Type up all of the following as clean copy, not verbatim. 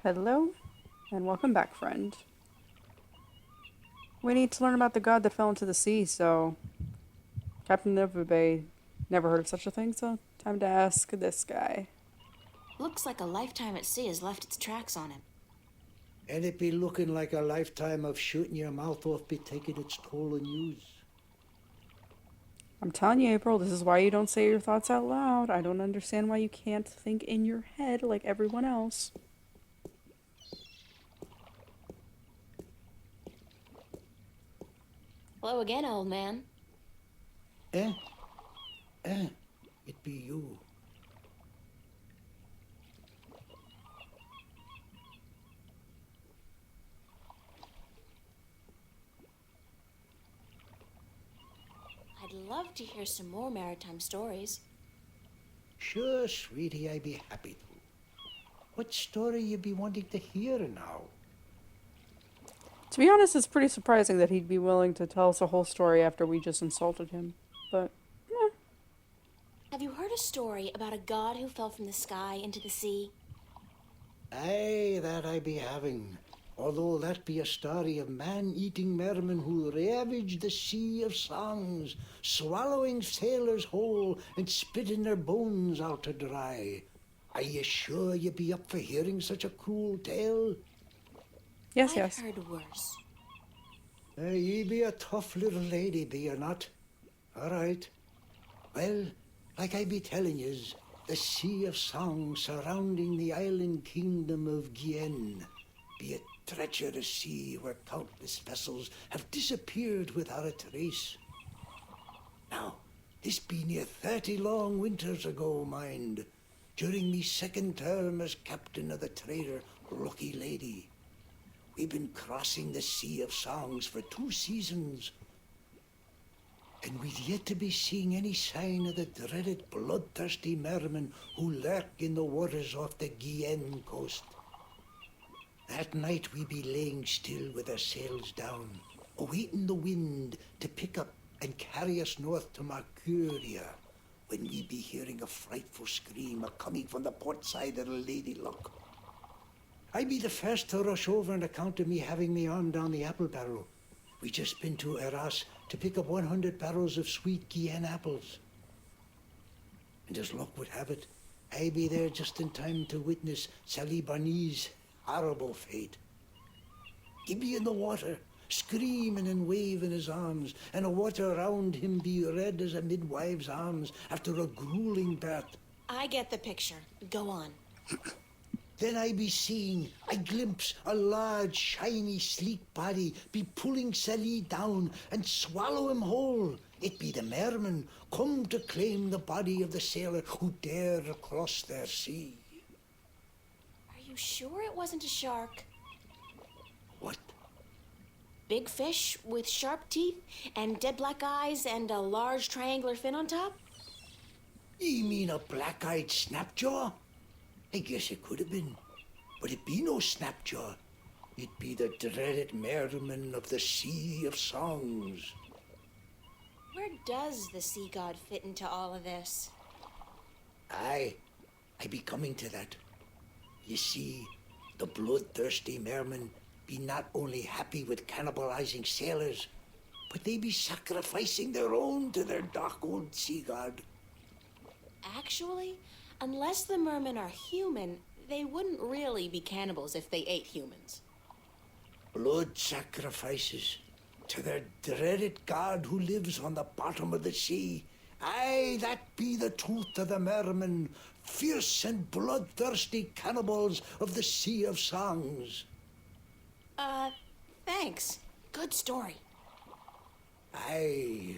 Hello, and welcome back, friend. We need to learn about the god that fell into the sea, so Captain of the Bay never heard of such a thing, so time to ask this guy. Looks like a lifetime at sea has left its tracks on him. And it be looking like a lifetime of shooting your mouth off be taking its toll on yous. I'm telling you, April, this is why you don't say your thoughts out loud. I don't understand why you can't think in your head like everyone else. Hello again, old man. Eh? Eh? It be you. I'd love to hear some more maritime stories. Sure, sweetie, I be happy to. What story you be wanting to hear now? To be honest, it's pretty surprising that he'd be willing to tell us a whole story after we just insulted him. But, Have you heard a story about a god who fell from the sky into the sea? Aye, that I be having. Although that be a story of man-eating mermen who ravaged the sea of songs, swallowing sailors whole and spitting their bones out to dry. Are you sure you be up for hearing such a cruel tale? yes, I've yes. heard worse. Ye be a tough little lady, be you not? All right. Well, like I be telling yous, the sea of song surrounding the island kingdom of Gien be a treacherous sea where countless vessels have disappeared without a trace. Now, this be near 30 long winters ago, mind, during me second term as captain of the trader Lucky Lady. We've been crossing the sea of songs for 2 seasons, and we'd yet to be seeing any sign of the dreaded bloodthirsty mermen who lurk in the waters off the Guyenne coast. That night we be laying still with our sails down, awaiting the wind to pick up and carry us north to Marcuria, when we be hearing a frightful scream a-coming from the port side of the Lady Luck. I be the first to rush over on account of me having me arm down the apple barrel. We just been to Arras to pick up 100 barrels of sweet Guyenne apples. And as luck would have it, I be there just in time to witness Sally Barney's horrible fate. He be in the water, screaming and waving his arms, and the water around him be red as a midwife's arms after a grueling birth. I get the picture. Go on. Then I be seeing, I glimpse a large, shiny, sleek body be pulling Sally down and swallow him whole. It be the mermen come to claim the body of the sailor who dared across their sea. Are you sure it wasn't a shark? What? Big fish with sharp teeth and dead black eyes and a large triangular fin on top? Ye mean a black-eyed snapjaw? I guess it could have been. But it be no snapjaw. It be the dreaded merman of the Sea of Songs. Where does the sea god fit into all of this? Aye, I be coming to that. You see, the bloodthirsty mermen be not only happy with cannibalizing sailors, but they be sacrificing their own to their dark old sea god. Actually, unless the mermen are human, they wouldn't really be cannibals if they ate humans. Blood sacrifices to their dreaded god who lives on the bottom of the sea. Aye, that be the truth of the mermen, fierce and bloodthirsty cannibals of the Sea of Songs. Thanks. Good story. Aye.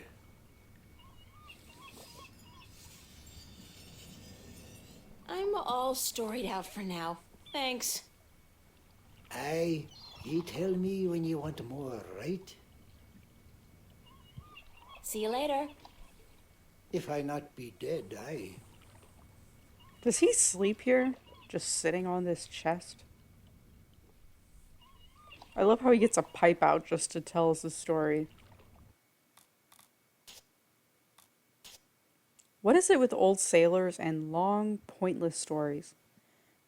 I'm all storied out for now. Thanks. Aye, ye tell me when you want more, right? See you later. If I not be dead, aye. Does he sleep here? Just sitting on this chest? I love how he gets a pipe out just to tell us a story. What is it with old sailors and long, pointless stories?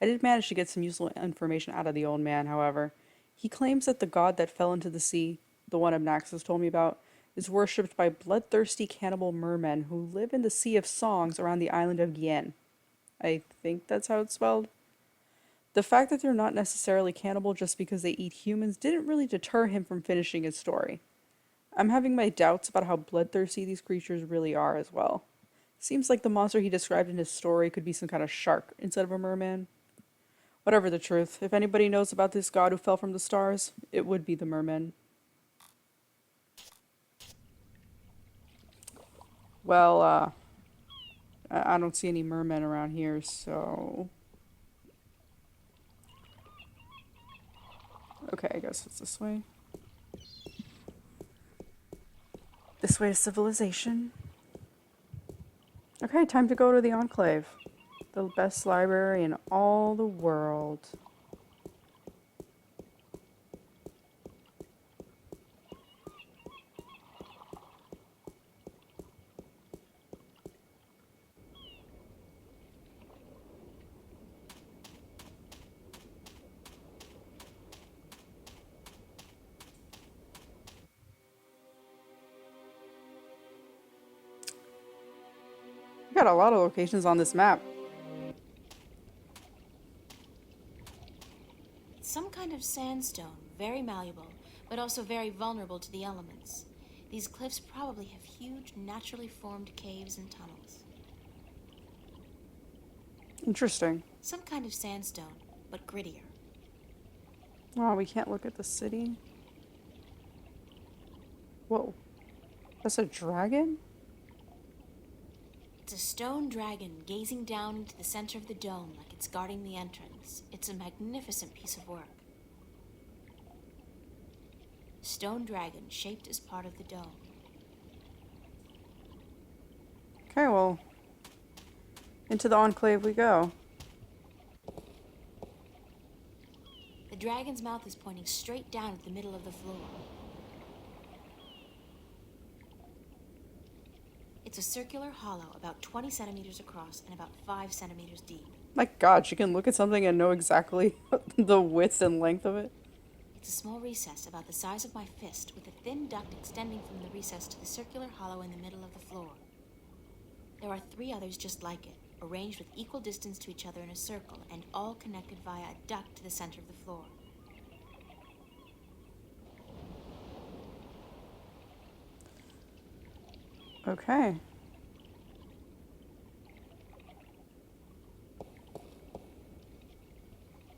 I did manage to get some useful information out of the old man, however. He claims that the god that fell into the sea, the one Obnaxus told me about, is worshipped by bloodthirsty cannibal mermen who live in the Sea of Songs around the island of Gien. I think that's how it's spelled. The fact that they're not necessarily cannibal just because they eat humans didn't really deter him from finishing his story. I'm having my doubts about how bloodthirsty these creatures really are as well. Seems like the monster he described in his story could be some kind of shark instead of a merman. Whatever the truth, if anybody knows about this god who fell from the stars, it would be the mermen. Well, I don't see any mermen around here, so... Okay, I guess it's this way. This way to civilization. Okay, time to go to the Enclave. The best library in all the world. We got a lot of locations on this map. It's some kind of sandstone, very malleable, but also very vulnerable to the elements. These cliffs probably have huge, naturally formed caves and tunnels. Interesting. Some kind of sandstone, but grittier. Oh, we can't look at the city. Whoa. That's a dragon? It's a stone dragon gazing down into the center of the dome like it's guarding the entrance. It's a magnificent piece of work. Stone dragon shaped as part of the dome. Okay, well, into the Enclave we go. The dragon's mouth is pointing straight down at the middle of the floor. It's a circular hollow about 20 centimeters across and about 5 centimeters deep. My god, you can look at something and know exactly the width and length of it. It's a small recess about the size of my fist with a thin duct extending from the recess to the circular hollow in the middle of the floor. There are 3 others just like it, arranged with equal distance to each other in a circle and all connected via a duct to the center of the floor. Okay.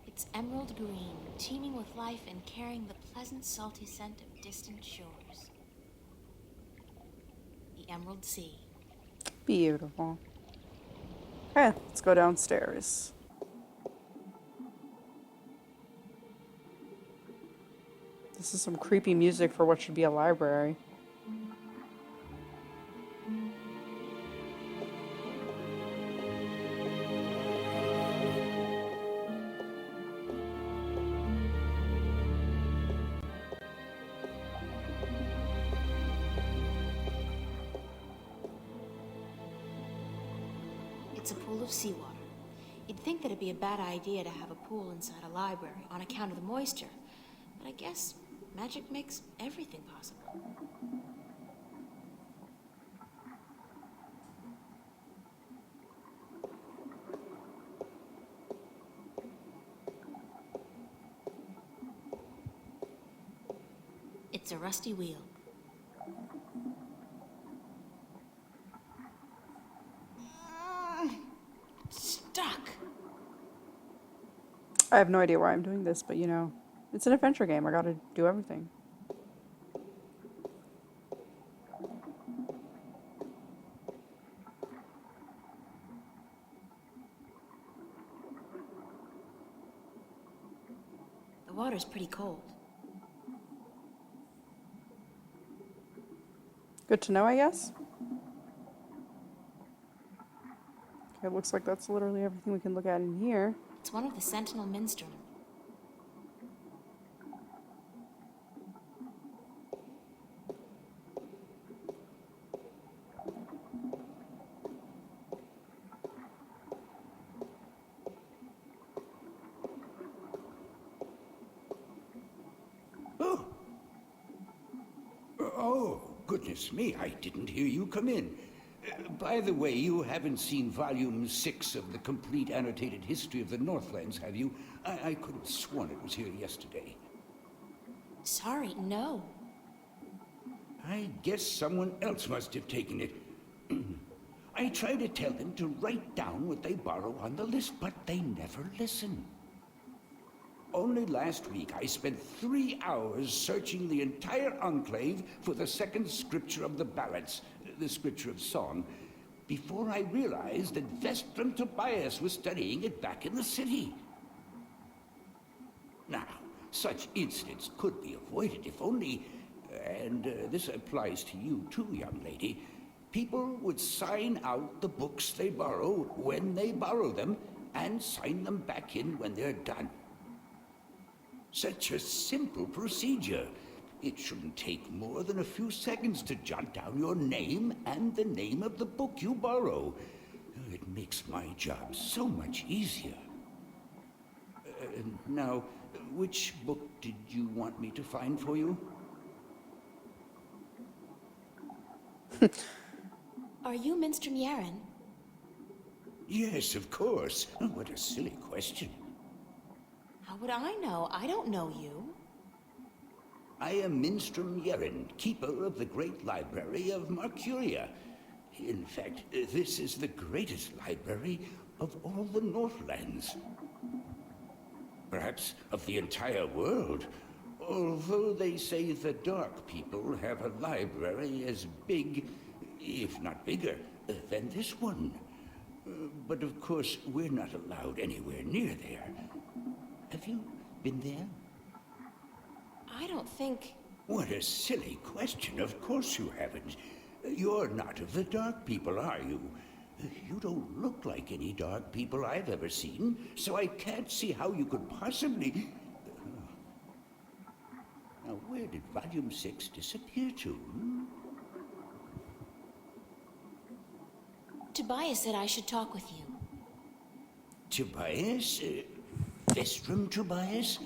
It's emerald green, teeming with life and carrying the pleasant, salty scent of distant shores. The Emerald Sea. Beautiful. Okay, let's go downstairs. This is some creepy music for what should be a library. It's a pool of seawater. You'd think that it'd be a bad idea to have a pool inside a library on account of the moisture, but I guess magic makes everything possible. It's a rusty wheel. Stuck. I have no idea why I'm doing this, but you know, it's an adventure game. I gotta do everything. The water's pretty cold. Good to know, I guess. Okay, looks like that's literally everything we can look at in here. It's one of the Sentinel Minstrel. goodness me, I didn't hear you come in. By the way, you haven't seen Volume 6 of the Complete Annotated History of the Northlands, have you? I could have sworn it was here yesterday. Sorry, no. I guess someone else must have taken it. I try to tell them to write down what they borrow on the list, but they never listen. Only last week I spent 3 hours searching the entire Enclave for the second scripture of the ballads, the scripture of song, before I realized that Vestrum Tobias was studying it back in the city. Now, such incidents could be avoided if only, and this applies to you too, young lady, people would sign out the books they borrow when they borrow them and sign them back in when they're done. Such a simple procedure. It shouldn't take more than a few seconds to jot down your name and the name of the book you borrow. It makes my job so much easier. Now, which book did you want me to find for you? Are you Minstrom Yaren? Yes, of course. What a silly question. How would I know? I don't know you. I am Minstrom Yaren, keeper of the great library of Marcuria. In fact, this is the greatest library of all the Northlands. Perhaps of the entire world. Although they say the Dark People have a library as big, if not bigger, than this one. But of course, we're not allowed anywhere near there. Have you been there? I don't think... What a silly question. Of course you haven't. You're not of the Dark People, are you? You don't look like any Dark People I've ever seen, so I can't see how you could possibly... Now, where did Volume 6 disappear to? Tobias said I should talk with you. Tobias? Vestrum Tobias?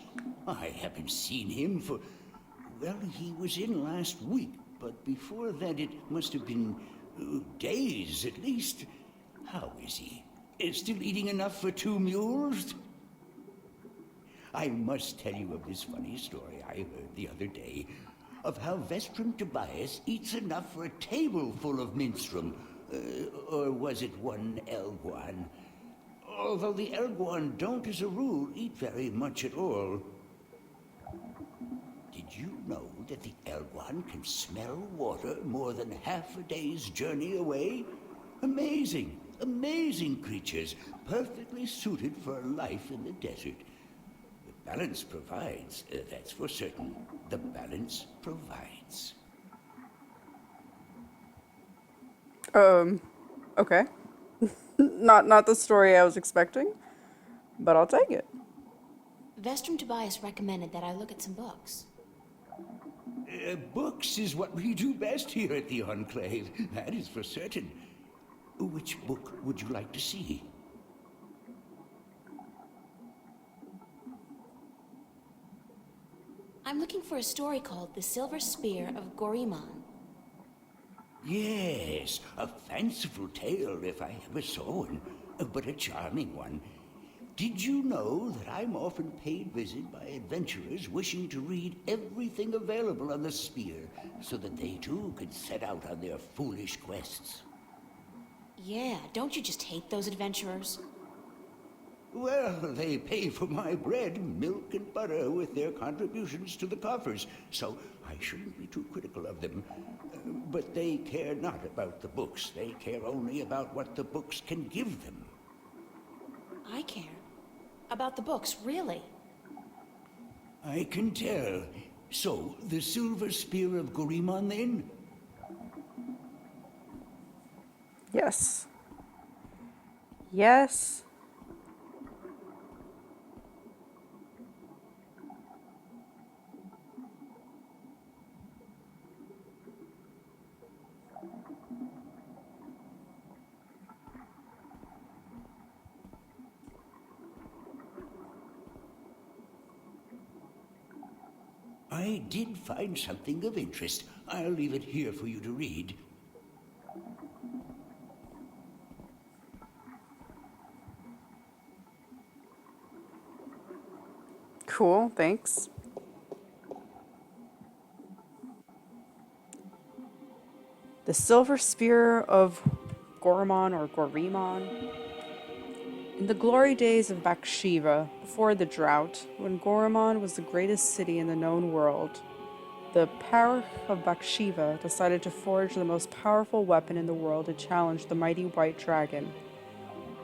I haven't seen him for... Well, he was in last week, but before that it must have been days at least. How is he? Still eating enough for 2 mules? I must tell you of this funny story I heard the other day, of how Vestrum Tobias eats enough for a table full of minstrum. Or was it one Elguan? Although the Elguan don't, as a rule, eat very much at all. Did you know that the Elguan can smell water more than half a day's journey away? Amazing, amazing creatures, perfectly suited for a life in the desert. The balance provides, that's for certain. The balance provides. Okay. Not the story I was expecting, but I'll take it. Vestrum Tobias recommended that I look at some books. Books is what we do best here at the Enclave, that is for certain. Which book would you like to see? I'm looking for a story called The Silver Spear of Gorimon. Yes, a fanciful tale if I ever saw one, but a charming one. Did you know that I'm often paid visit by adventurers wishing to read everything available on the spear so that they too can set out on their foolish quests? Yeah, don't you just hate those adventurers? Well, they pay for my bread, milk, and butter with their contributions to the coffers, so I shouldn't be too critical of them. But they care not about the books. They care only about what the books can give them. I care. About the books, really. I can tell. So, the Silver Spear of Gorimon, then? Yes. Yes. I did find something of interest. I'll leave it here for you to read. Cool, thanks. The Silver Spear of Gorimon or Gorimon. In the glory days of Bakshiva, before the drought, when Gorimon was the greatest city in the known world, the Parak of Bakshiva decided to forge the most powerful weapon in the world to challenge the mighty white dragon.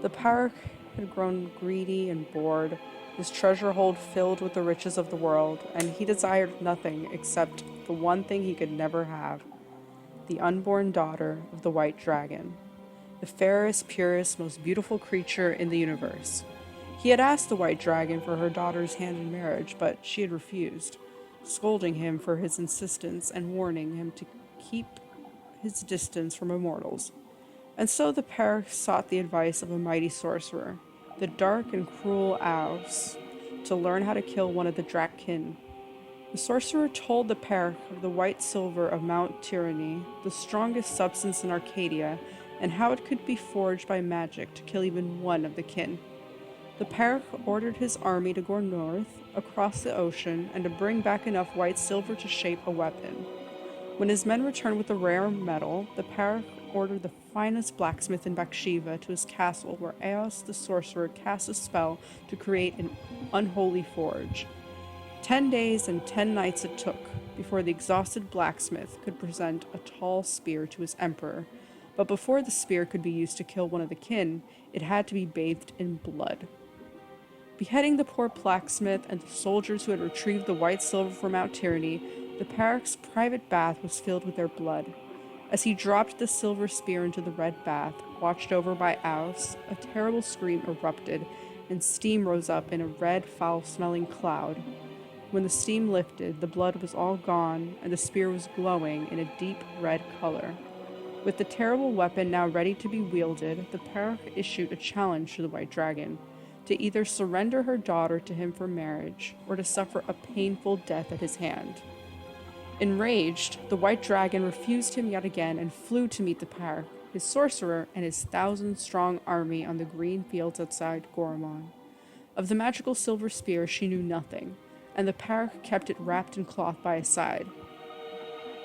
The Parak had grown greedy and bored, his treasure hold filled with the riches of the world, and he desired nothing except the one thing he could never have, the unborn daughter of the white dragon, the fairest, purest, most beautiful creature in the universe. He had asked the white dragon for her daughter's hand in marriage, but she had refused, scolding him for his insistence and warning him to keep his distance from immortals. And so the pair sought the advice of a mighty sorcerer, the dark and cruel Aus, to learn how to kill one of the Drakkin. The sorcerer told the pair of the white silver of Mount Tyranny, the strongest substance in Arcadia, and how it could be forged by magic to kill even one of the kin. The pair ordered his army to go north, across the ocean, and to bring back enough white silver to shape a weapon. When his men returned with the rare metal, the pair ordered the finest blacksmith in Bakshiva to his castle, where Eos the sorcerer cast a spell to create an unholy forge. 10 days and 10 nights it took before the exhausted blacksmith could present a tall spear to his emperor, but before the spear could be used to kill one of the kin, it had to be bathed in blood. Beheading the poor blacksmith and the soldiers who had retrieved the white silver from Mount Tyranny, the Parak's private bath was filled with their blood. As he dropped the silver spear into the red bath, watched over by Aus, a terrible scream erupted, and steam rose up in a red, foul-smelling cloud. When the steam lifted, the blood was all gone, and the spear was glowing in a deep red color. With the terrible weapon now ready to be wielded, the Parak issued a challenge to the white dragon, to either surrender her daughter to him for marriage, or to suffer a painful death at his hand. Enraged, the white dragon refused him yet again and flew to meet the Parak, his sorcerer, and his 1,000-strong army on the green fields outside Gorimon. Of the magical silver spear she knew nothing, and the Parak kept it wrapped in cloth by his side.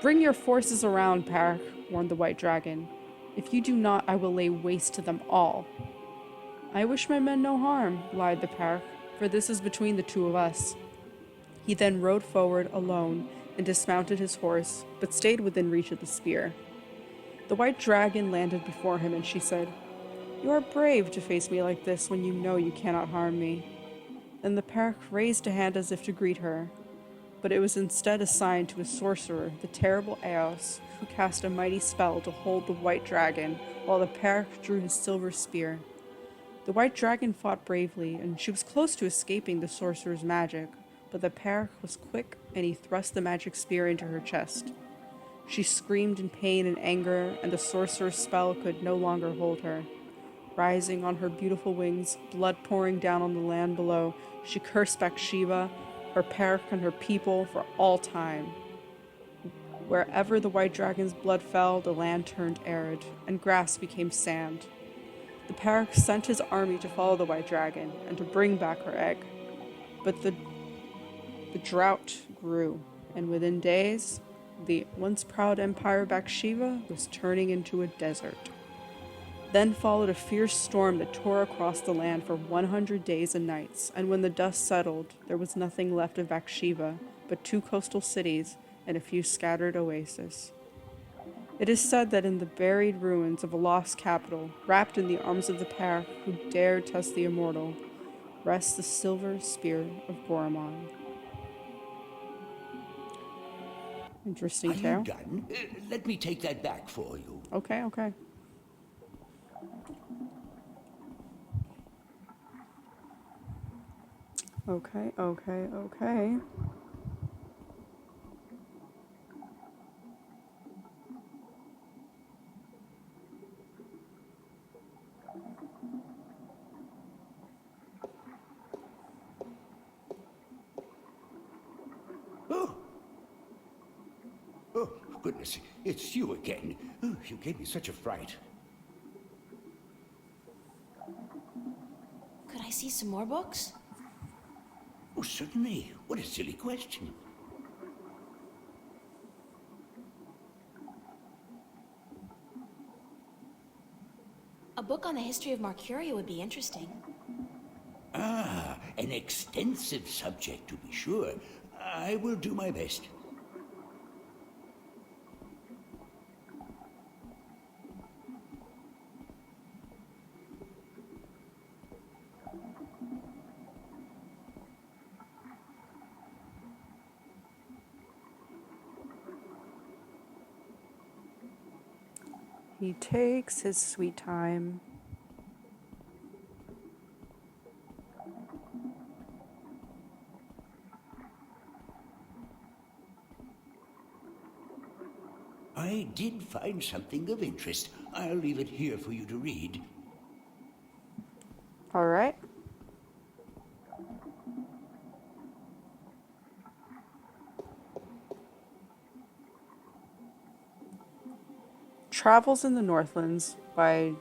"Bring your forces around, Parak," warned the white dragon. "If you do not, I will lay waste to them all." "I wish my men no harm," lied the Parak, "for this is between the two of us." He then rode forward alone and dismounted his horse, but stayed within reach of the spear. The white dragon landed before him, and she said, "You are brave to face me like this when you know you cannot harm me." Then the Parak raised a hand as if to greet her, but it was instead assigned to a sorcerer, the terrible Eos, who cast a mighty spell to hold the white dragon, while the Parak drew his silver spear. The white dragon fought bravely, and she was close to escaping the sorcerer's magic, but the Parak was quick, and he thrust the magic spear into her chest. She screamed in pain and anger, and the sorcerer's spell could no longer hold her. Rising on her beautiful wings, blood pouring down on the land below, she cursed Bakshiva, her Parak, and her people for all time. Wherever the white dragon's blood fell, the land turned arid, and grass became sand. The Parak sent his army to follow the white dragon, and to bring back her egg. But the drought grew, and within days, the once proud empire of Bakshiva was turning into a desert. Then followed a fierce storm that tore across the land for 100 days and nights, and when the dust settled, there was nothing left of Bakshiva but 2 coastal cities and a few scattered oases. It is said that in the buried ruins of a lost capital, wrapped in the arms of the Parak who dared test the immortal, rests the silver spear of Gorimon. Interesting Are you tale. done? Let me take that back for you. Okay. Okay. Oh, Oh, goodness, it's you again. Oh, you gave me such a fright. Could I see some more books? Oh, certainly. What a silly question. A book on the history of Marcuria would be interesting. Ah, an extensive subject, to be sure. I will do my best. He takes his sweet time. I did find something of interest. I'll leave it here for you to read. All right. Travels in the Northlands by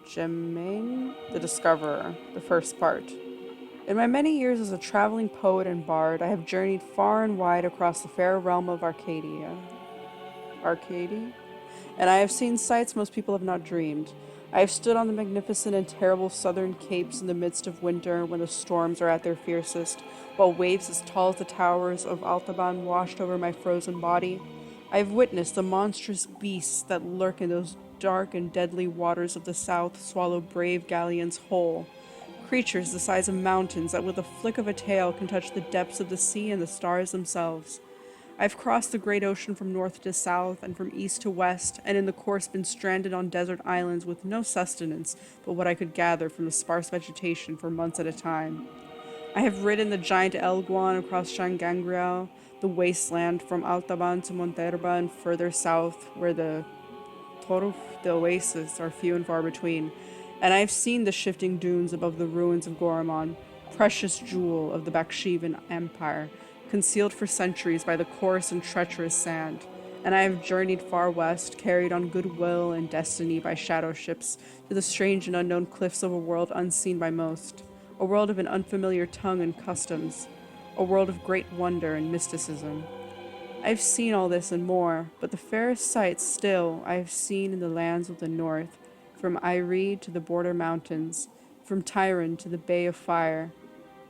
Jemaine the Discoverer, the first part. In my many years as a traveling poet and bard, I have journeyed far and wide across the fair realm of Arcadia, and I have seen sights most people have not dreamed. I have stood on the magnificent and terrible southern capes in the midst of winter when the storms are at their fiercest, while waves as tall as the towers of Altaban washed over my frozen body. I have witnessed the monstrous beasts that lurk in those dark and deadly waters of the south swallow brave galleons whole. Creatures the size of mountains that with a flick of a tail can touch the depths of the sea and the stars themselves. I've crossed the great ocean from north to south and from east to west, and in the course been stranded on desert islands with no sustenance but what I could gather from the sparse vegetation for months at a time. I have ridden the giant Elguan across Shangangriao, the wasteland from Altaban to Monterba and further south, where the Toruf, the oases, are few and far between, and I have seen the shifting dunes above the ruins of Gorimon, precious jewel of the Bakshivan Empire, concealed for centuries by the coarse and treacherous sand. And I have journeyed far west, carried on goodwill and destiny by shadow ships, to the strange and unknown cliffs of a world unseen by most, a world of an unfamiliar tongue and customs, a world of great wonder and mysticism. I have seen all this and more, but the fairest sights still I have seen in the lands of the north, from Eire to the border mountains, from Tyron to the Bay of Fire.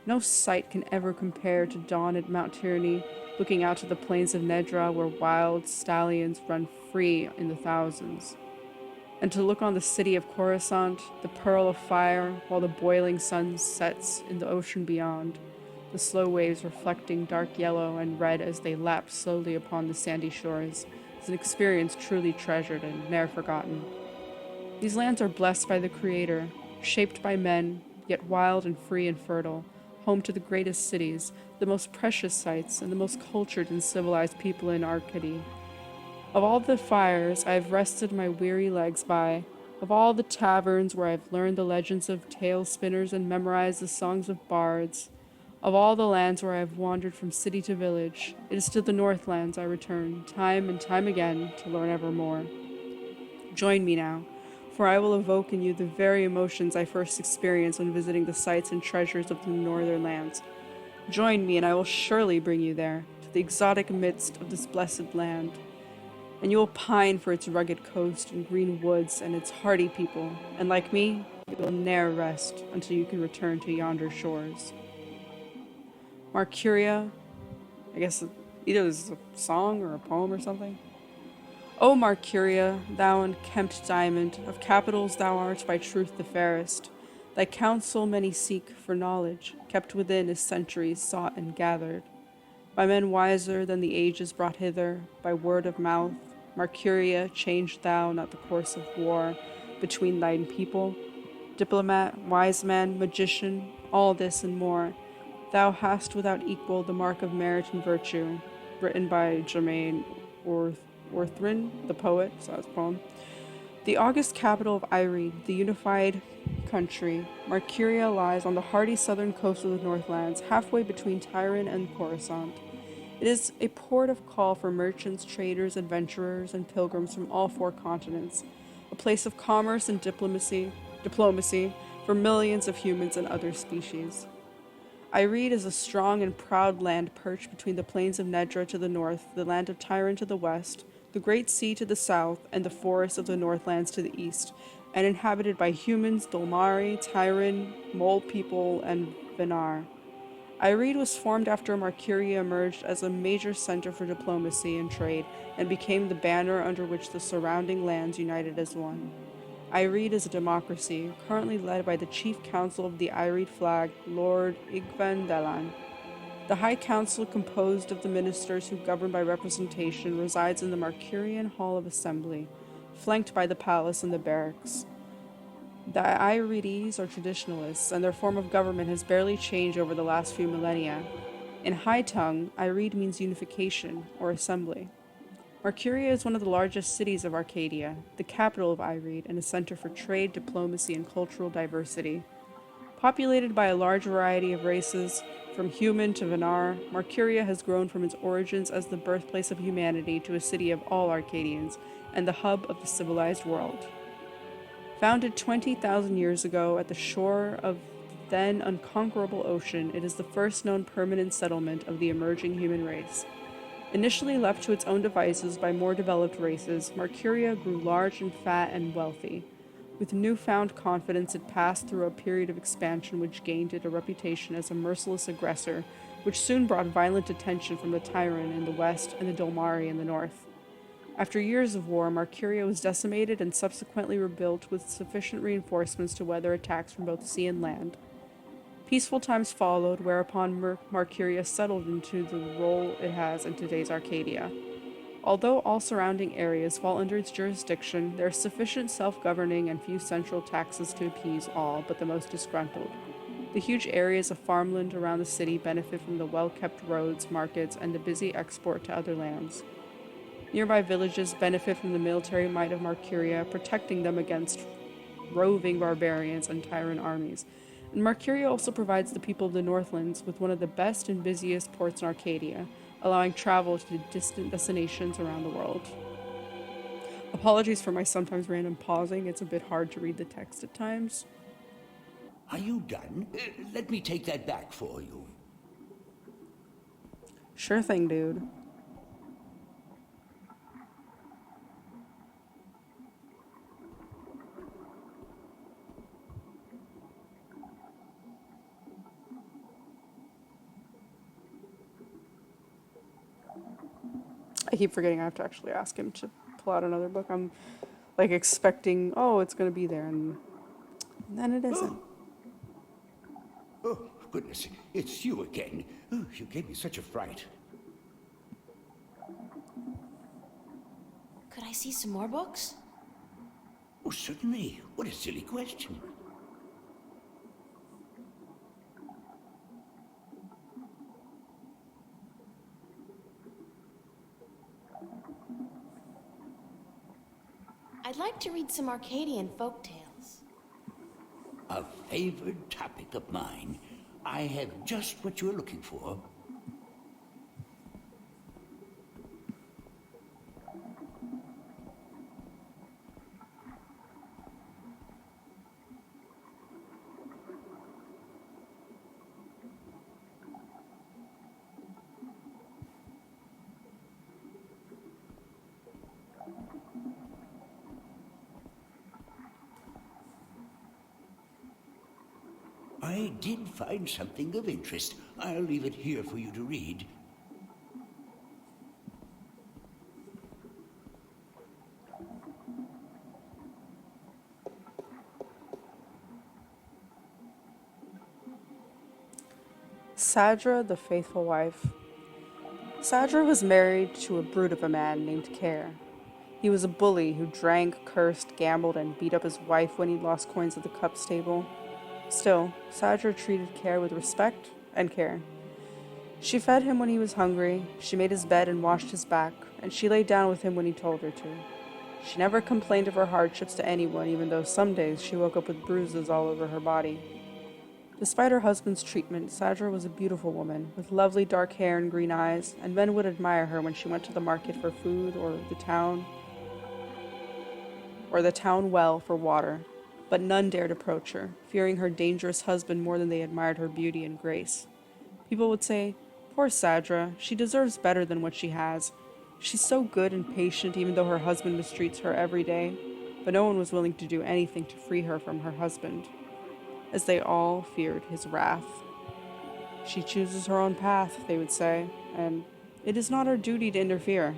No sight can ever compare to dawn at Mount Tyranny, looking out to the plains of Nedra where wild stallions run free in the thousands, and to look on the city of Coruscant, the pearl of fire, while the boiling sun sets in the ocean beyond, the slow waves reflecting dark yellow and red as they lap slowly upon the sandy shores, is an experience truly treasured and ne'er forgotten. These lands are blessed by the Creator, shaped by men, yet wild and free and fertile, home to the greatest cities, the most precious sights, and the most cultured and civilized people in Arcady. Of all the fires I have rested my weary legs by, of all the taverns where I have learned the legends of tale spinners and memorized the songs of bards, of all the lands where I have wandered from city to village, it is to the Northlands I return, time and time again, to learn ever more. Join me now, for I will evoke in you the very emotions I first experienced when visiting the sights and treasures of the northern lands. Join me, and I will surely bring you there, to the exotic midst of this blessed land. And you will pine for its rugged coast and green woods and its hardy people, and like me, you will ne'er rest until you can return to yonder shores. Marcuria, I guess either this is a song or a poem or something. O Marcuria, thou unkempt diamond, of capitals thou art by truth the fairest. Thy counsel many seek for knowledge, kept within is centuries sought and gathered. By men wiser than the ages brought hither, by word of mouth, Marcuria, changed thou not the course of war between thine people? Diplomat, wise man, magician, all this and more. Thou hast without equal the mark of merit and virtue, written by Jermaine Orthrin, the poet, so that's a poem. The august capital of Eire, the unified country, Marcuria lies on the hardy southern coast of the Northlands, halfway between Tyron and Coruscant. It is a port of call for merchants, traders, adventurers, and pilgrims from all four continents, a place of commerce and diplomacy for millions of humans and other species. Irede is a strong and proud land perched between the plains of Nedra to the north, the land of Tyron to the west, the Great Sea to the south, and the forests of the Northlands to the east, and inhabited by humans, Dolmari, Tyron, Mole people, and Venar. Irede was formed after Marcuria emerged as a major center for diplomacy and trade, and became the banner under which the surrounding lands united as one. Irede is a democracy, currently led by the Chief Council of the Irede flag, Lord Igvan Delan. The High Council, composed of the ministers who govern by representation, resides in the Marcurian Hall of Assembly, flanked by the palace and the barracks. The Iredes are traditionalists, and their form of government has barely changed over the last few millennia. In High Tongue, Irede means unification, or assembly. Marcuria is one of the largest cities of Arcadia, the capital of Irede, and a center for trade, diplomacy, and cultural diversity. Populated by a large variety of races, from human to Venar, Marcuria has grown from its origins as the birthplace of humanity to a city of all Arcadians, and the hub of the civilized world. Founded 20,000 years ago at the shore of the then unconquerable ocean, it is the first known permanent settlement of the emerging human race. Initially left to its own devices by more developed races, Marcuria grew large and fat and wealthy. With newfound confidence, it passed through a period of expansion which gained it a reputation as a merciless aggressor, which soon brought violent attention from the Tyran in the west and the Dolmari in the north. After years of war, Marcuria was decimated and subsequently rebuilt with sufficient reinforcements to weather attacks from both sea and land. Peaceful times followed, whereupon Marcuria settled into the role it has in today's Arcadia. Although all surrounding areas fall under its jurisdiction, there is sufficient self-governing and few central taxes to appease all but the most disgruntled. The huge areas of farmland around the city benefit from the well-kept roads, markets, and the busy export to other lands. Nearby villages benefit from the military might of Marcuria, protecting them against roving barbarians and tyrant armies. And Marcuria also provides the people of the Northlands with one of the best and busiest ports in Arcadia, allowing travel to distant destinations around the world. Apologies for my sometimes random pausing, it's a bit hard to read the text at times. Are you done? Let me take that back for you. Sure thing, dude. I keep forgetting I have to actually ask him to pull out another book. I'm like expecting, oh, it's going to be there, and then it isn't. Oh, goodness, it's you again. Oh, you gave me such a fright. Could I see some more books? Oh, certainly. What a silly question. I'd like to read some Arcadian folk tales. A favored topic of mine. I have just what you're looking for. I did find something of interest. I'll leave it here for you to read. Sadra, the faithful wife. Sadra was married to a brute of a man named Care. He was a bully who drank, cursed, gambled, and beat up his wife when he lost coins at the cups table. Still, Sadra treated Care with respect and care. She fed him when he was hungry, she made his bed and washed his back, and she lay down with him when he told her to. She never complained of her hardships to anyone, even though some days she woke up with bruises all over her body. Despite her husband's treatment, Sadra was a beautiful woman, with lovely dark hair and green eyes, and men would admire her when she went to the market for food or the town well for water. But none dared approach her, fearing her dangerous husband more than they admired her beauty and grace. People would say, "Poor Sadra, she deserves better than what she has. She's so good and patient even though her husband mistreats her every day." But no one was willing to do anything to free her from her husband, as they all feared his wrath. "She chooses her own path," they would say, and it is not our duty to interfere.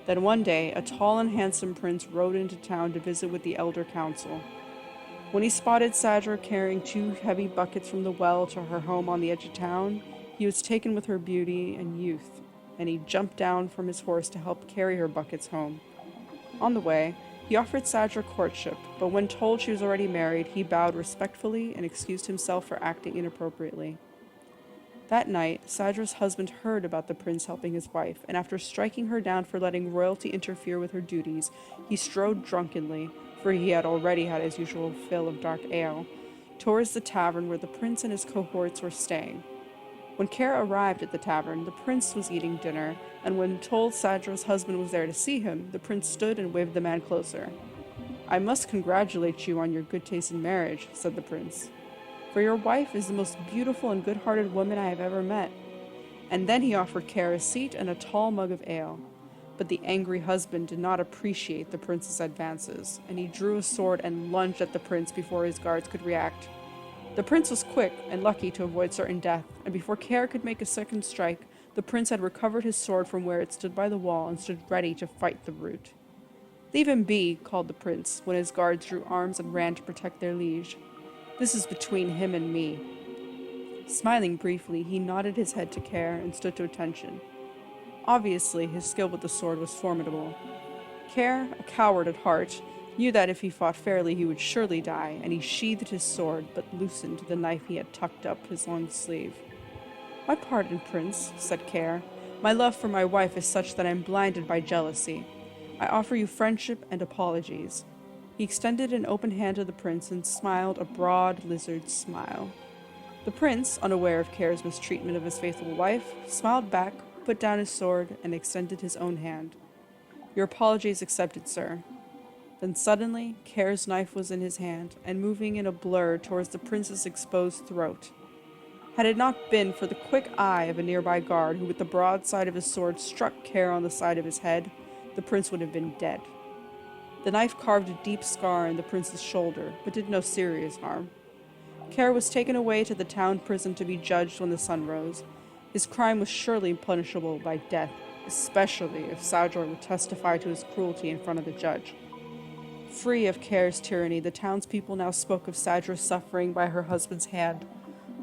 Then one day, a tall and handsome prince rode into town to visit with the elder council. When he spotted Sadra carrying 2 heavy buckets from the well to her home on the edge of town, he was taken with her beauty and youth, and he jumped down from his horse to help carry her buckets home. On the way, he offered Sadra courtship, but when told she was already married, he bowed respectfully and excused himself for acting inappropriately. That night, Sadra's husband heard about the prince helping his wife, and after striking her down for letting royalty interfere with her duties, he strode drunkenly, for he had already had his usual fill of dark ale, towards the tavern where the prince and his cohorts were staying. When Kara arrived at the tavern, the prince was eating dinner, and when told Sadra's husband was there to see him, the prince stood and waved the man closer. "I must congratulate you on your good taste in marriage," said the prince, "for your wife is the most beautiful and good-hearted woman I have ever met." And then he offered Kara a seat and a tall mug of ale. But the angry husband did not appreciate the prince's advances, and he drew a sword and lunged at the prince before his guards could react. The prince was quick and lucky to avoid certain death, and before Kara could make a second strike, the prince had recovered his sword from where it stood by the wall and stood ready to fight the brute. "Leave him be," called the prince, when his guards drew arms and ran to protect their liege. "This is between him and me." Smiling briefly, he nodded his head to Kara and stood to attention. Obviously, his skill with the sword was formidable. Kara, a coward at heart, knew that if he fought fairly he would surely die, and he sheathed his sword, but loosened the knife he had tucked up his long sleeve. "My pardon, prince," said Kara. "My love for my wife is such that I am blinded by jealousy. I offer you friendship and apologies." He extended an open hand to the prince and smiled a broad lizard smile. The prince, unaware of Kara's mistreatment of his faithful wife, smiled back, put down his sword, and extended his own hand. "Your apology is accepted, sir." Then suddenly, Kara's knife was in his hand, and moving in a blur towards the prince's exposed throat. Had it not been for the quick eye of a nearby guard who with the broadside of his sword struck Kara on the side of his head, the prince would have been dead. The knife carved a deep scar in the prince's shoulder, but did no serious harm. Kara was taken away to the town prison to be judged when the sun rose. His crime was surely punishable by death, especially if Sadra would testify to his cruelty in front of the judge. Free of Kara's tyranny, the townspeople now spoke of Sadra's suffering by her husband's hand.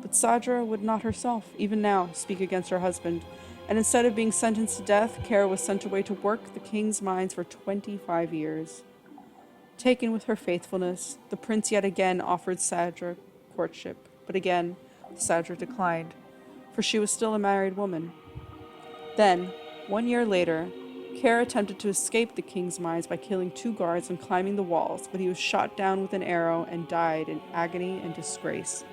But Sadra would not herself, even now, speak against her husband, and instead of being sentenced to death, Kara was sent away to work the king's mines for 25 years. Taken with her faithfulness, the prince yet again offered Sadra courtship, but again Sadra declined, for she was still a married woman. Then, 1 year later, Kara attempted to escape the king's mines by killing 2 guards and climbing the walls, but he was shot down with an arrow and died in agony and disgrace.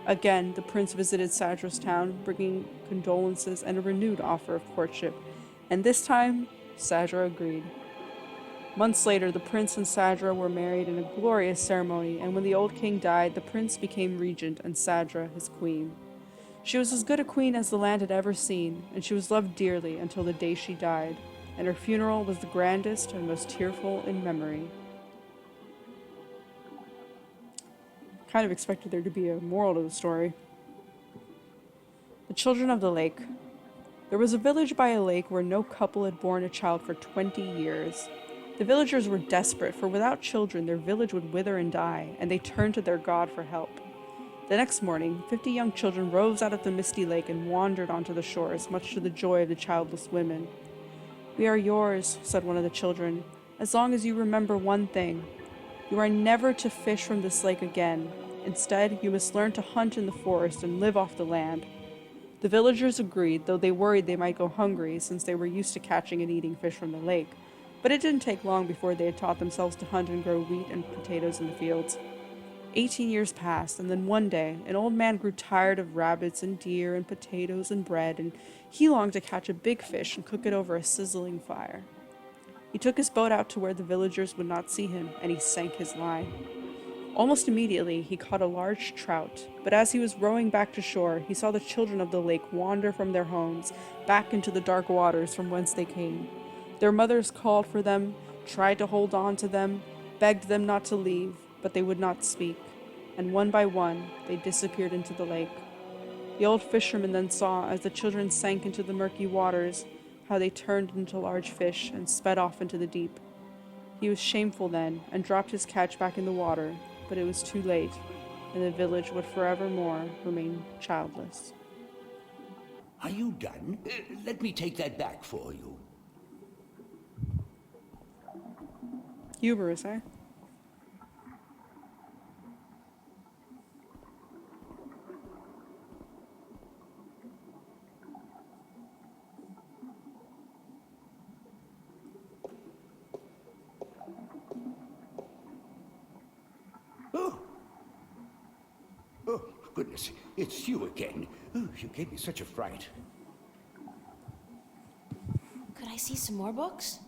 Again, the prince visited Sadra's town, bringing condolences and a renewed offer of courtship, and this time, Sadra agreed. Months later, the prince and Sadra were married in a glorious ceremony, and when the old king died, the prince became regent and Sadra his queen. She was as good a queen as the land had ever seen, and she was loved dearly until the day she died, and her funeral was the grandest and most tearful in memory. Kind of expected there to be a moral to the story. The Children of the Lake. There was a village by a lake where no couple had borne a child for 20 years. The villagers were desperate, for without children their village would wither and die, and they turned to their god for help. The next morning, 50 young children rose out of the misty lake and wandered onto the shores, much to the joy of the childless women. "We are yours," said one of the children, "as long as you remember one thing. You are never to fish from this lake again. Instead, you must learn to hunt in the forest and live off the land." The villagers agreed, though they worried they might go hungry since they were used to catching and eating fish from the lake. But it didn't take long before they had taught themselves to hunt and grow wheat and potatoes in the fields. 18 years passed, and then one day, an old man grew tired of rabbits and deer and potatoes and bread, and he longed to catch a big fish and cook it over a sizzling fire. He took his boat out to where the villagers would not see him, and he sank his line. Almost immediately, he caught a large trout, but as he was rowing back to shore, he saw the children of the lake wander from their homes back into the dark waters from whence they came. Their mothers called for them, tried to hold on to them, begged them not to leave, but they would not speak, and one by one, they disappeared into the lake. The old fisherman then saw, as the children sank into the murky waters, how they turned into large fish and sped off into the deep. He was shameful then, and dropped his catch back in the water, but it was too late, and the village would forevermore remain childless. Are you done? Let me take that back for you. Humorous, eh? Oh. Oh, goodness, it's you again. Oh, you gave me such a fright. Could I see some more books?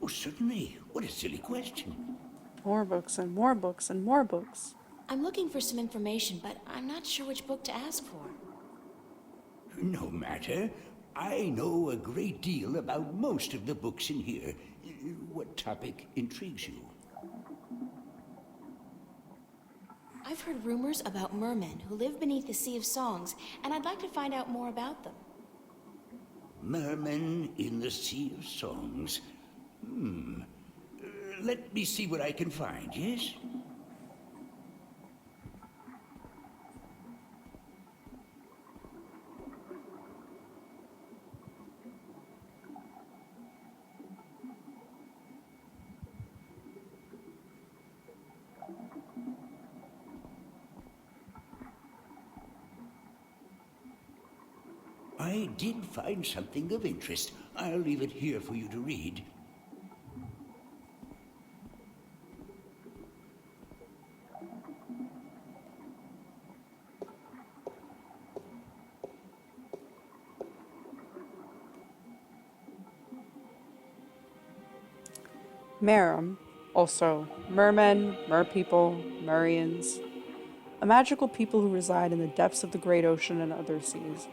Oh, certainly. What a silly question. More books and more books and more books. I'm looking for some information, but I'm not sure which book to ask for. No matter. I know a great deal about most of the books in here. What topic intrigues you? I've heard rumors about mermen who live beneath the Sea of Songs, and I'd like to find out more about them. Mermen in the Sea of Songs. Let me see what I can find, yes? I did find something of interest. I'll leave it here for you to read. Merum, also mermen, merpeople, Murians, a magical people who reside in the depths of the great ocean and other seas.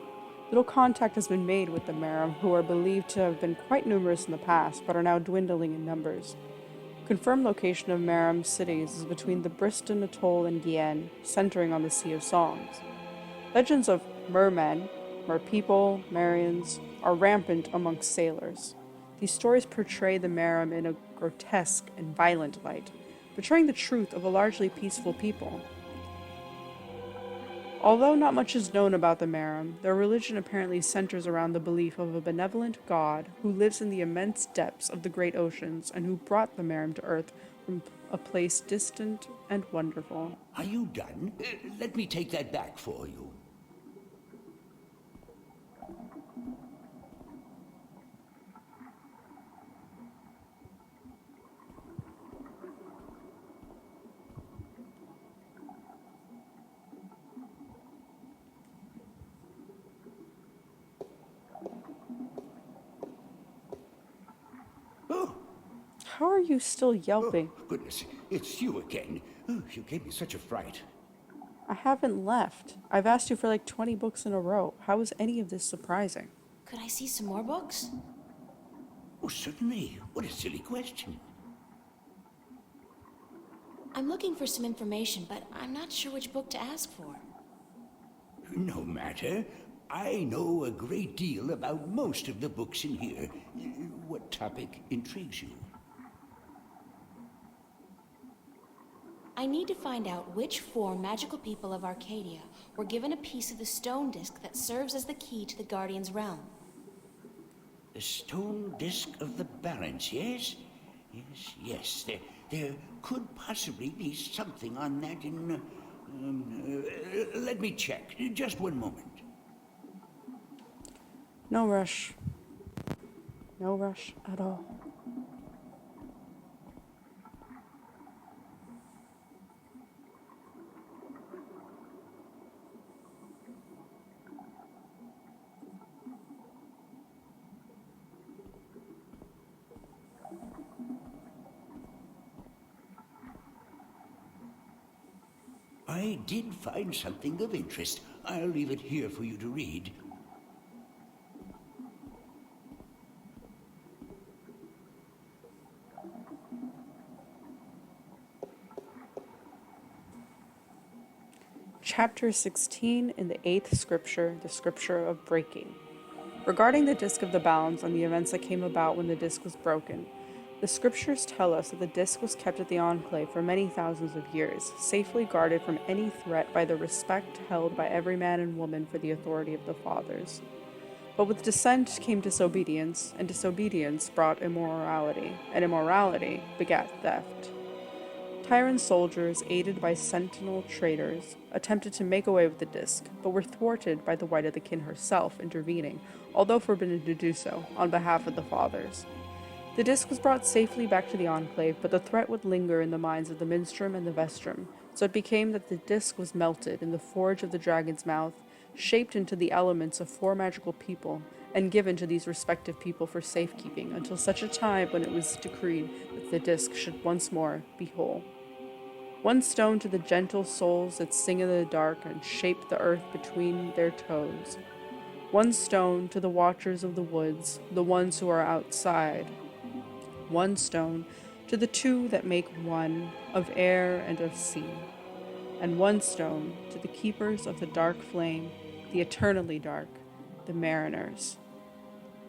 Little contact has been made with the Merum, who are believed to have been quite numerous in the past, but are now dwindling in numbers. Confirmed location of Merum cities is between the Briston Atoll and Gien, centering on the Sea of Songs. Legends of mermen, merpeople, Marians, are rampant amongst sailors. These stories portray the Merum in a grotesque and violent light, betraying the truth of a largely peaceful people. Although not much is known about the Merum, their religion apparently centers around the belief of a benevolent god who lives in the immense depths of the great oceans and who brought the Merum to Earth from a place distant and wonderful. Are you done? Let me take that back for you. How are you still yelping? Oh, goodness, it's you again. Oh, you gave me such a fright. I haven't left. I've asked you for like 20 books in a row. How is any of this surprising? Could I see some more books? Oh, certainly. What a silly question. I'm looking for some information, but I'm not sure which book to ask for. No matter. I know a great deal about most of the books in here. What topic intrigues you? I need to find out which four magical people of Arcadia were given a piece of the stone disc that serves as the key to the Guardian's realm. The stone disc of the balance, yes? Yes. There could possibly be something on that in... let me check. Just one moment. No rush. No rush at all. I did find something of interest. I'll leave it here for you to read. Chapter 16 in the 8th scripture, the scripture of breaking. Regarding the disc of the balance and the events that came about when the disc was broken, the scriptures tell us that the disc was kept at the Enclave for many thousands of years, safely guarded from any threat by the respect held by every man and woman for the authority of the fathers. But with dissent came disobedience, and disobedience brought immorality, and immorality begat theft. Tyrant soldiers, aided by sentinel traitors, attempted to make away with the disc, but were thwarted by the White of the Kin herself intervening, although forbidden to do so, on behalf of the fathers. The disc was brought safely back to the Enclave, but the threat would linger in the minds of the minstrum and the vestrum, so it became that the disc was melted in the forge of the dragon's mouth, shaped into the elements of 4 magical people, and given to these respective people for safekeeping until such a time when it was decreed that the disc should once more be whole. 1 stone to the gentle souls that sing in the dark and shape the earth between their toes. 1 stone to the watchers of the woods, the ones who are outside. 1 stone to the 2 that make one, of air and of sea. And 1 stone to the keepers of the dark flame, the eternally dark, the mariners.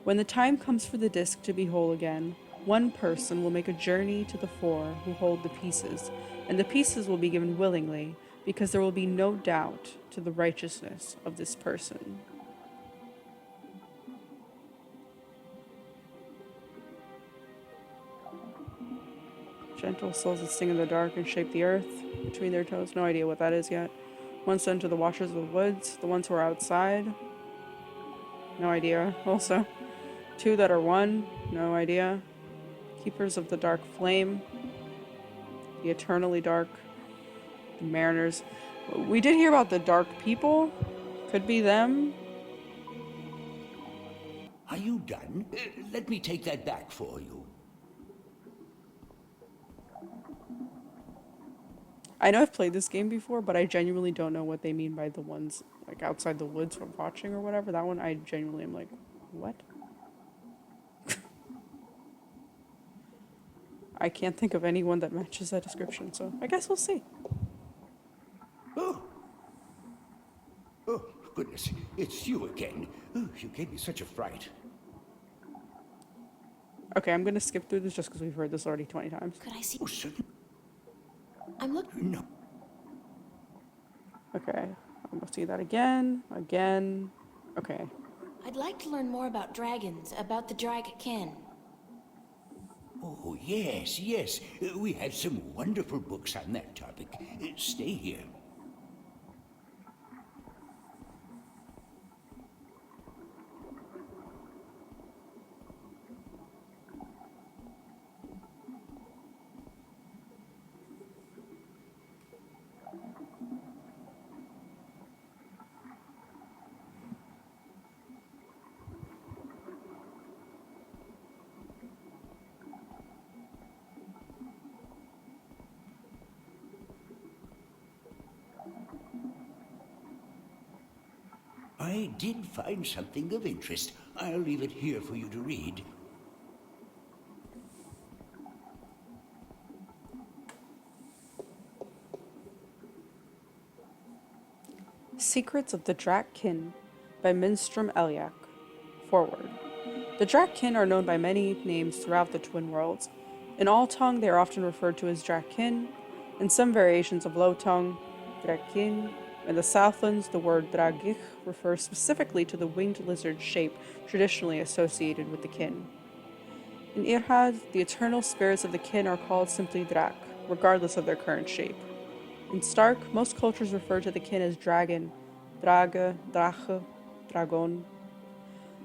When the time comes for the disc to be whole again, 1 person will make a journey to the 4 who hold the pieces, and the pieces will be given willingly, because there will be no doubt to the righteousness of this person. Gentle souls that sing in the dark and shape the earth between their toes. No idea what that is yet. 1 stone to the watchers of the woods, the ones who are outside. No idea. Also, 2 that are 1. No idea. Keepers of the dark flame. The eternally dark. The mariners. We did hear about the dark people. Could be them. Are you done? Let me take that back for you. I know I've played this game before, but I genuinely don't know what they mean by the ones like outside the woods from watching or whatever. That one I genuinely am like, what? I can't think of anyone that matches that description, so I guess we'll see. Oh, goodness, it's you again. Oh, you gave me such a fright. Okay, I'm gonna skip through this just because we've heard this already 20 times. Could I see? Oh, certainly. I'm looking. No. Okay, I'm gonna see that again. Okay. I'd like to learn more about dragons, about the Dragkin. Oh, yes, yes. We have some wonderful books on that topic. Stay here. I did find something of interest. I'll leave it here for you to read. Secrets of the Drakkin by Minstrom Eliak. Forward. The Drakkin are known by many names throughout the Twin Worlds. In All Tongue, they are often referred to as Drakkin. In some variations of Low Tongue, Drakkin. In the Southlands, the word Dragich refers specifically to the winged lizard shape traditionally associated with the kin. In Irhad, the eternal spirits of the kin are called simply Drak, regardless of their current shape. In Stark, most cultures refer to the kin as dragon, Drage, Drache, Dragon,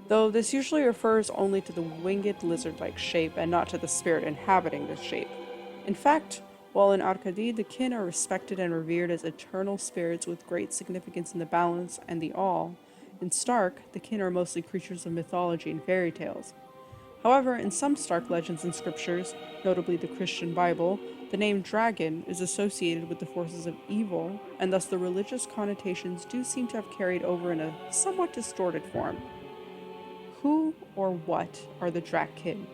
though this usually refers only to the winged lizard-like shape and not to the spirit inhabiting this shape. In fact, while in Arkadi the kin are respected and revered as eternal spirits with great significance in the balance and the all, in Stark the kin are mostly creatures of mythology and fairy tales. However, in some Stark legends and scriptures, notably the Christian Bible, the name dragon is associated with the forces of evil, and thus the religious connotations do seem to have carried over in a somewhat distorted form. Who or what are the Drakkin?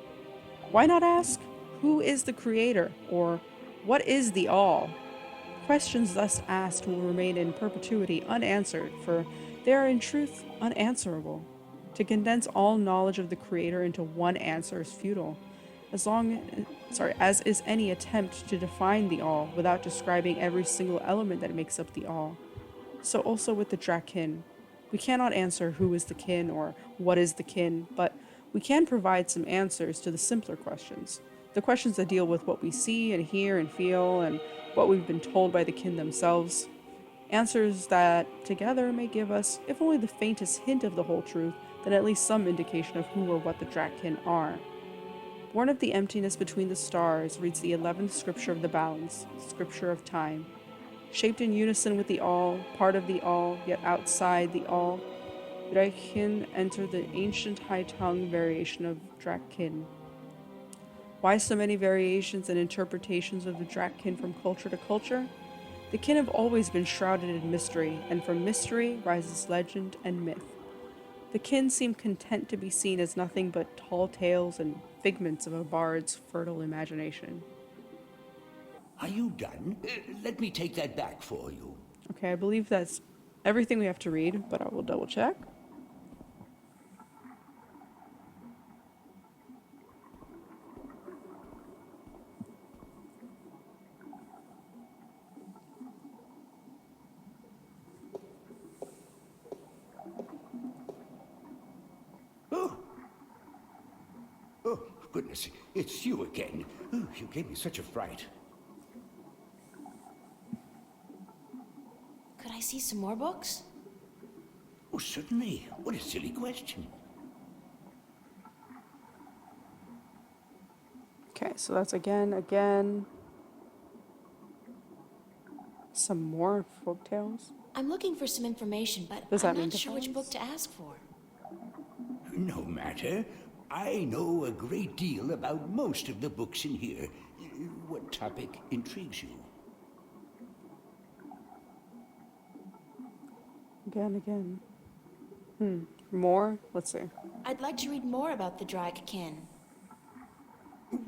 Why not ask, who is the creator? Or what is the all? Questions thus asked will remain in perpetuity unanswered, for they are in truth unanswerable. To condense all knowledge of the creator into one answer is futile, as is any attempt to define the all without describing every single element that makes up the all. So also with the Drakkin. We cannot answer who is the kin or what is the kin, but we can provide some answers to the simpler questions. The questions that deal with what we see and hear and feel and what we've been told by the kin themselves. Answers that, together, may give us, if only the faintest hint of the whole truth, then at least some indication of who or what the Drakkin are. Born of the emptiness between the stars reads the 11th scripture of the balance, scripture of time. Shaped in unison with the all, part of the all, yet outside the all, Drakkin enter the ancient high-tongue variation of Drakkin. Why so many variations and interpretations of the Drakkin from culture to culture? The kin have always been shrouded in mystery, and from mystery rises legend and myth. The kin seem content to be seen as nothing but tall tales and figments of a bard's fertile imagination. Are you done? Let me take that back for you. Okay, I believe that's everything we have to read, but I will double check. Oh! Oh, goodness, it's you again. Oh, you gave me such a fright. Could I see some more books? Oh, certainly. What a silly question. Okay, so that's again. Some more folktales. I'm looking for some information, but Does that I'm mean not sure which defense? book to ask for. No matter. I know a great deal about most of the books in here. What topic intrigues you? Again. More? Let's see. I'd like to read more about the Drakkin.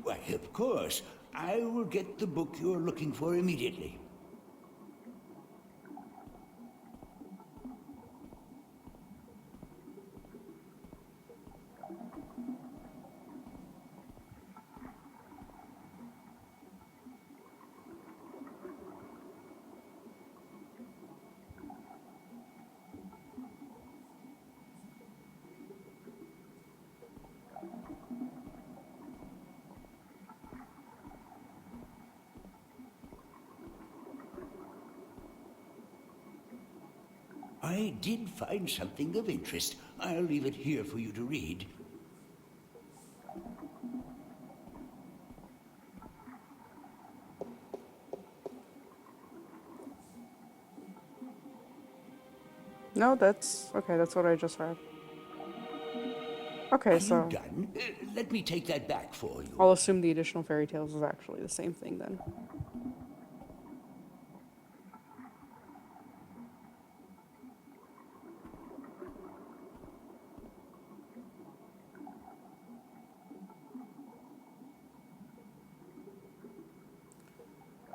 Why, of course. I will get the book you're looking for immediately. I did find something of interest. I'll leave it here for you to read. No, that's okay, that's what I just read. Okay, Are so you done? Let me take that back for you. I'll assume the additional fairy tales is actually the same thing then.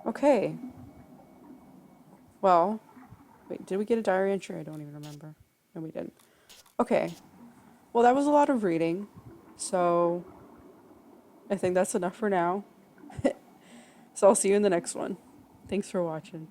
Okay. Well, wait, did we get a diary entry? I don't even remember. No, we didn't. Okay. Well, that was a lot of reading, so I think that's enough for now. So I'll see you in the next one. Thanks for watching.